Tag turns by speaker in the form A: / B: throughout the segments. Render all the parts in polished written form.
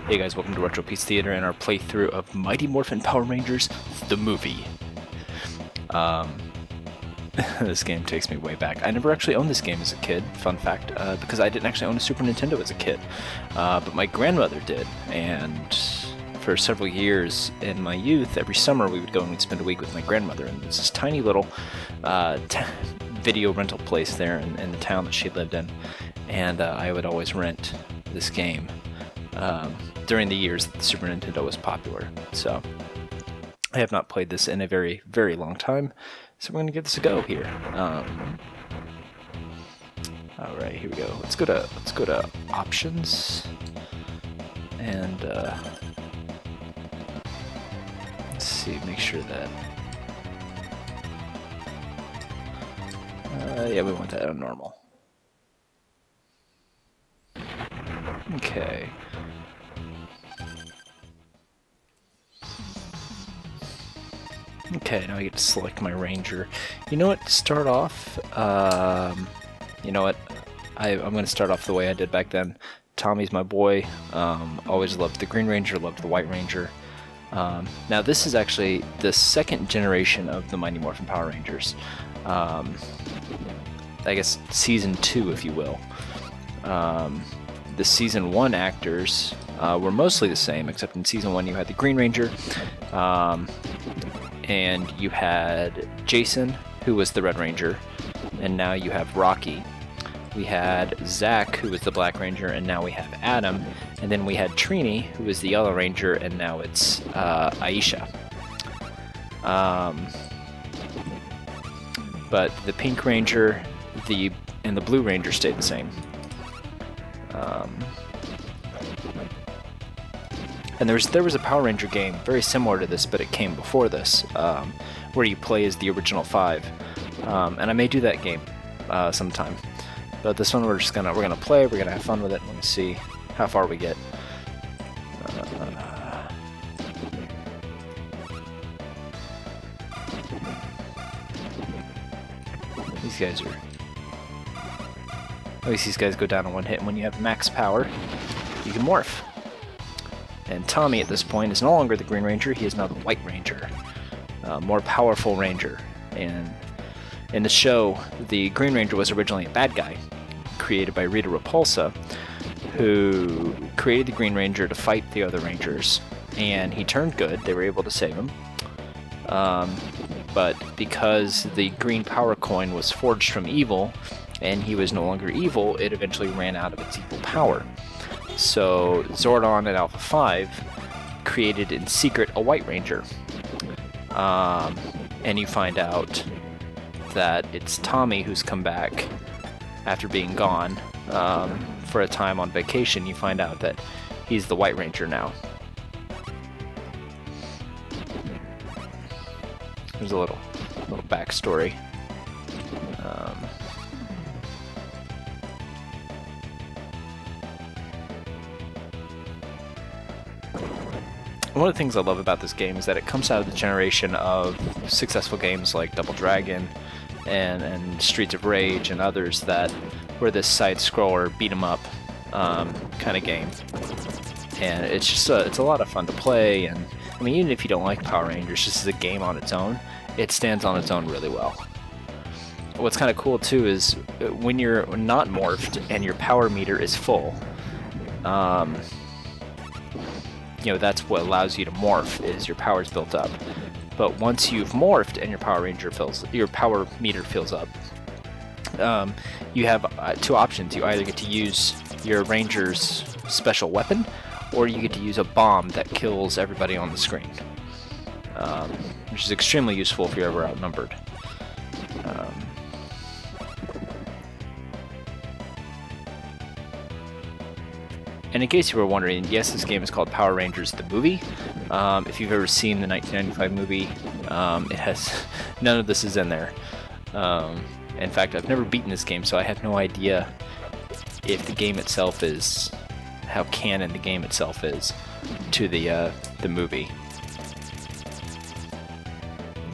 A: Hey guys, welcome to Retropiece Theatre and our playthrough of Mighty Morphin Power Rangers, the movie. This game takes me way back. I never actually owned this game as a kid, fun fact, because I didn't actually own a Super Nintendo as a kid. But my grandmother did, and for several years in my youth, every summer we would go and we'd spend a week with my grandmother, and there's this tiny little video rental place there in the town that she lived in, and I would always rent this game during the years that the Super Nintendo was popular. So I have not played this in a very, very long time, so we're going to give this a go here. All right, here we go. Let's go to options, and let's see, make sure that yeah, we want that on normal. Okay. Okay, now I get to select my ranger. You know what, to start off, you know what, I'm going to start off the way I did back then. Tommy's my boy. Always loved the Green Ranger, loved the White Ranger. Now this is actually the second generation of the Mighty Morphin Power Rangers. I guess Season 2, if you will. The Season 1 actors were mostly the same, except in Season 1 you had the Green Ranger, and you had Jason, who was the Red Ranger, and now you have Rocky. We had Zach, who was the Black Ranger, and now we have Adam. And then we had Trini, who was the Yellow Ranger, and now it's Aisha. But the Pink Ranger and the Blue Ranger stayed the same. And there was a Power Ranger game very similar to this, but it came before this, where you play as the original 5. And I may do that game sometime. But this one we're gonna play. We're gonna have fun with it. Let me see how far we get. These guys are. At least these guys go down in one hit. And when you have max power, you can morph. And Tommy at this point is no longer the Green Ranger. He is now the White Ranger, more powerful Ranger. And in the show, the Green Ranger was originally a bad guy, created by Rita Repulsa, who created the Green Ranger to fight the other Rangers, and he turned good. They were able to save him. But because the green power coin was forged from evil, and he was no longer evil, it eventually ran out of its evil power. So Zordon and Alpha 5 created in secret a White Ranger. And you find out that it's Tommy who's come back after being gone for a time on vacation. You find out that he's the White Ranger now. There's a little backstory. One of the things I love about this game is that it comes out of the generation of successful games like Double Dragon and Streets of Rage and others that were this side-scroller beat-em-up kind of game. And it's just it's a lot of fun to play, and I mean, even if you don't like Power Rangers, just as a game on its own, it stands on its own really well. What's kind of cool too is when you're not morphed and your power meter is full, you know, that's what allows you to morph, is your power's built up. But once you've morphed and your power meter fills up, you have two options. You either get to use your Ranger's special weapon, or you get to use a bomb that kills everybody on the screen, which is extremely useful if you're ever outnumbered. And in case you were wondering, yes, this game is called Power Rangers the movie. If you've ever seen the 1995 movie, it has none of this is in there. In fact, I've never beaten this game, so I have no idea if the game itself is how canon the game itself is to the movie.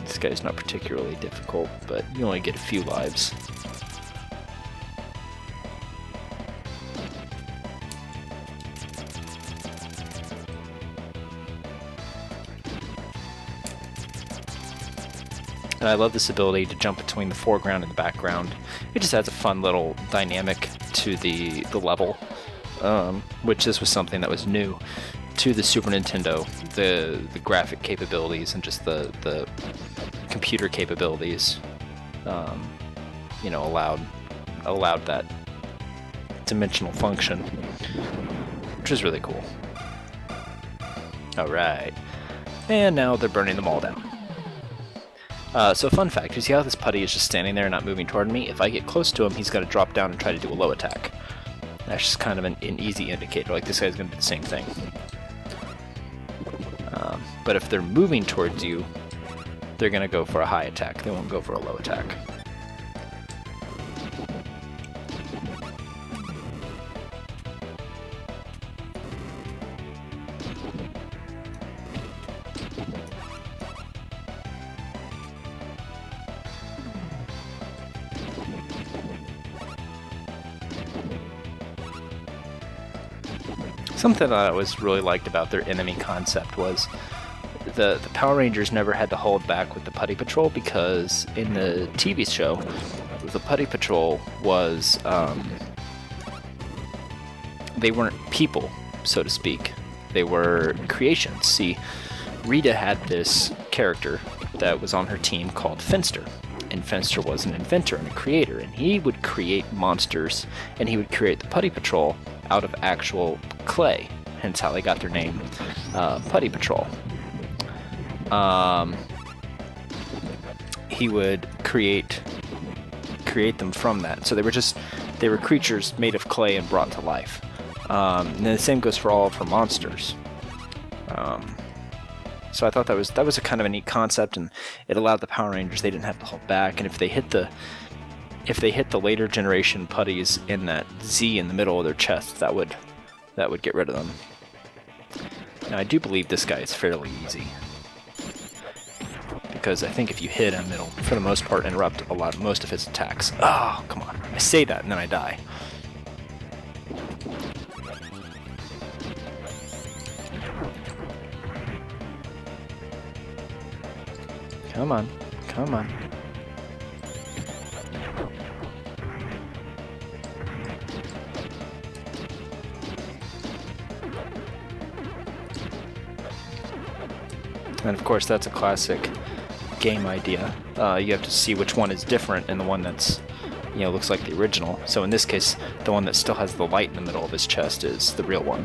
A: This guy's not particularly difficult, but you only get a few lives. And I love this ability to jump between the foreground and the background. It just adds a fun little dynamic to the level, which this was something that was new to the Super Nintendo. The graphic capabilities and just the computer capabilities, you know, allowed that dimensional function, which is really cool. Alright, and now they're burning them all down. So fun fact, you see how this putty is just standing there and not moving toward me? If I get close to him, he's going to drop down and try to do a low attack. That's just kind of an easy indicator, like this guy's going to do the same thing. But if they're moving towards you, they're going to go for a high attack. They won't go for a low attack. Something that I always really liked about their enemy concept was the Power Rangers never had to hold back with the Putty Patrol, because in the TV show, the Putty Patrol was, they weren't people, so to speak. They were creations. See, Rita had this character that was on her team called Finster. And Finster was an inventor and a creator, and he would create monsters, and he would create the Putty Patrol out of actual clay, hence how they got their name, Putty Patrol. He would create them from that, so they were creatures made of clay and brought to life. And then the same goes for all of her monsters. So I thought that was a kind of a neat concept, and it allowed the Power Rangers, they didn't have to hold back, and if they hit the later generation putties in that Z in the middle of their chest, that would get rid of them. Now I do believe this guy is fairly easy, because I think if you hit him, it'll for the most part interrupt most of his attacks. Oh, come on. I say that and then I die. Come on, come on. And of course, that's a classic game idea. You have to see which one is different, and the one that's, you know, looks like the original. So in this case, the one that still has the light in the middle of his chest is the real one,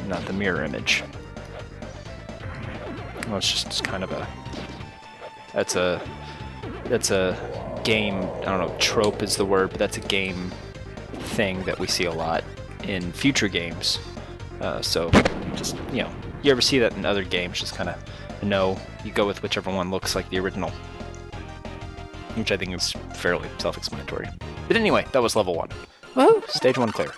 A: not the mirror image. Well, it's just kind of that's a game, I don't know, trope is the word, but that's a game thing that we see a lot in future games. So just, you know, you ever see that in other games, just kind of know, you go with whichever one looks like the original, which I think is fairly self-explanatory. But anyway, that was level 1. Woo! Stage 1 clear.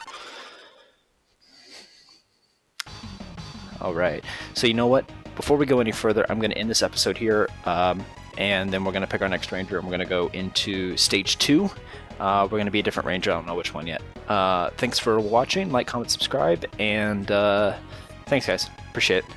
A: Alright, so you know what? Before we go any further, I'm going to end this episode here, and then we're going to pick our next ranger, and we're going to go into Stage 2. We're going to be a different ranger, I don't know which one yet. Thanks for watching, like, comment, subscribe, and thanks guys, appreciate it.